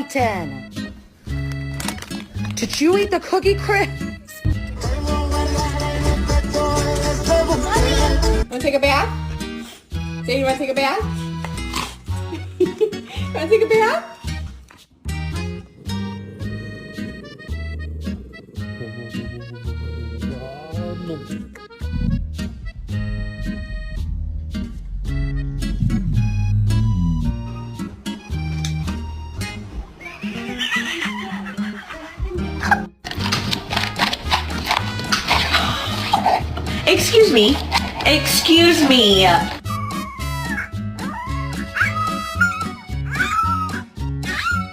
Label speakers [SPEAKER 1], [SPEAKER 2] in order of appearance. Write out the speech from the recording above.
[SPEAKER 1] Titan. Did you eat the Cookie Crisp?
[SPEAKER 2] Want to take a bath? Say you want to take a bath? Want to take a bath?
[SPEAKER 3] Excuse me. Excuse me.